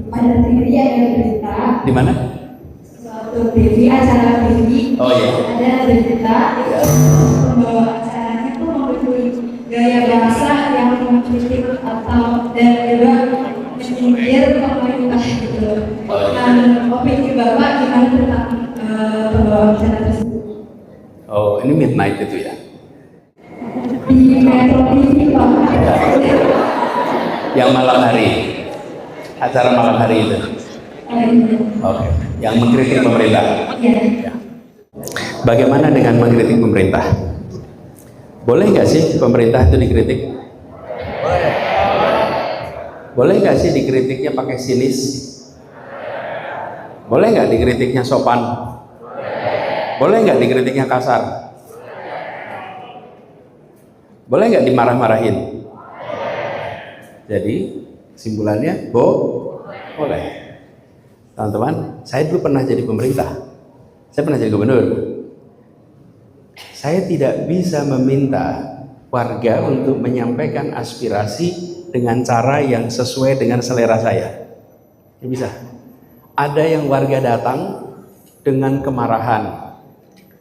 Ada TV ada berita. Di mana? Suatu TV acara TV. Oh iya. Ada berita. Itu pembawa acaranya tuh memiliki gaya bahasa yang mengkritik atau dan juga menyindir pemerintah gitu. Dan opini Bapak gimana tentang pembawa acara tersebut? Oh, ini midnight itu ya? Di Metro TV Pak. Yang malam hari, acara malam hari itu. Oke, yang mengkritik pemerintah. Iya. Bagaimana dengan mengkritik pemerintah? Boleh nggak sih pemerintah itu dikritik? Boleh nggak sih dikritiknya pakai sinis? Boleh nggak dikritiknya sopan? Boleh nggak dikritiknya kasar? Boleh nggak dimarah-marahin? Jadi kesimpulannya boleh. Teman-teman, saya dulu pernah jadi pemerintah. Saya pernah jadi gubernur. Saya tidak bisa meminta warga untuk menyampaikan aspirasi dengan cara yang sesuai dengan selera saya. Tidak bisa. Ada yang warga datang dengan kemarahan.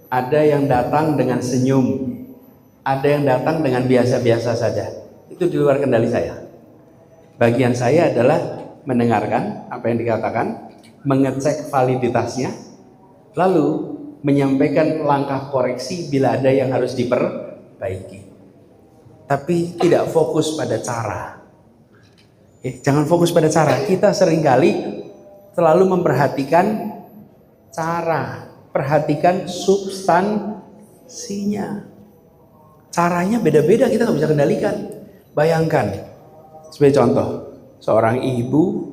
Ada yang datang dengan senyum. Ada yang datang dengan biasa-biasa saja. Itu di luar kendali saya. Bagian saya adalah mendengarkan apa yang dikatakan, mengecek validitasnya, lalu menyampaikan langkah koreksi bila ada yang harus diperbaiki. Tapi tidak fokus pada cara. Jangan fokus pada cara. Kita seringkali selalu memperhatikan cara, perhatikan substansinya. Caranya beda-beda, kita nggak bisa kendalikan. Bayangkan, sebagai contoh, seorang ibu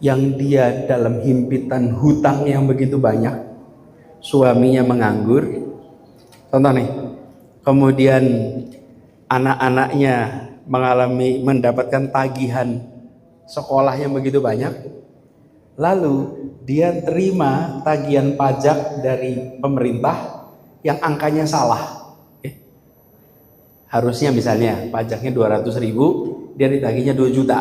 yang dia dalam himpitan hutang yang begitu banyak, suaminya menganggur, contoh nih, kemudian anak-anaknya mendapatkan tagihan sekolah yang begitu banyak, lalu dia terima tagihan pajak dari pemerintah yang angkanya salah. Harusnya misalnya pajaknya 200.000, dia ditagihnya 2 juta,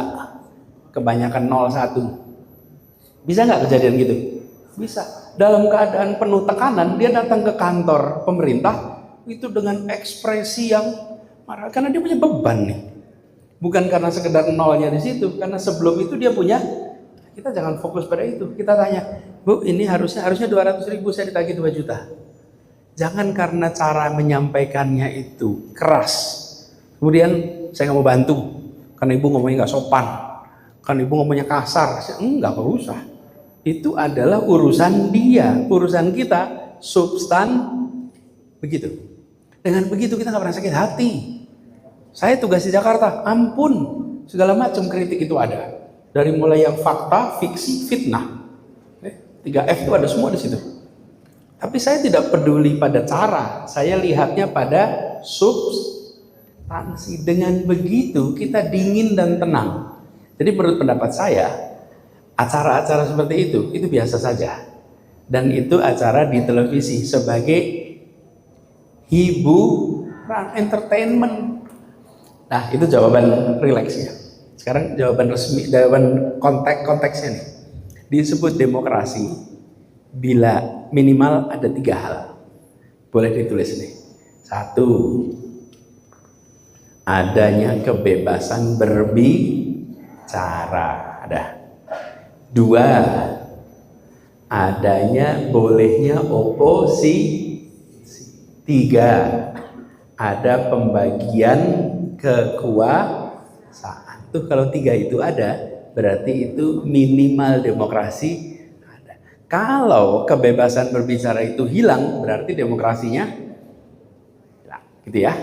kebanyakan 01. Bisa nggak kejadian gitu? Bisa. Dalam keadaan penuh tekanan, dia datang ke kantor pemerintah itu dengan ekspresi yang marah, karena dia punya beban nih. Bukan karena sekedar nolnya di situ, karena sebelum itu dia punya. Kita jangan fokus pada itu. Kita tanya, Bu, ini harusnya 200.000, saya ditagih 2 juta. Jangan karena cara menyampaikannya itu keras, kemudian saya nggak mau bantu karena ibu ngomongnya nggak sopan, karena ibu ngomongnya kasar. Nggak usah. Itu adalah urusan dia, urusan kita, substan begitu. Dengan begitu kita nggak pernah sakit hati. Saya tugas di Jakarta, ampun, segala macam kritik itu ada. Dari mulai yang fakta, fiksi, fitnah. 3F itu ada semua di situ. Tapi saya tidak peduli pada cara, saya lihatnya pada substansi. Dengan begitu kita dingin dan tenang. Jadi menurut pendapat saya, acara-acara seperti itu biasa saja. Dan itu acara di televisi sebagai hiburan, entertainment. Nah, itu jawaban rileksnya. Sekarang jawaban resmi, jawaban konteksnya nih. Disebut demokrasi bila minimal ada 3 hal. Boleh ditulis nih. 1, adanya kebebasan berbicara. Ada. 2, adanya bolehnya oposisi. 3, ada pembagian kekuasaan. Tuh kalau 3 itu ada, berarti itu minimal demokrasi. Kalau kebebasan berbicara itu hilang, berarti demokrasinya hilang, gitu ya.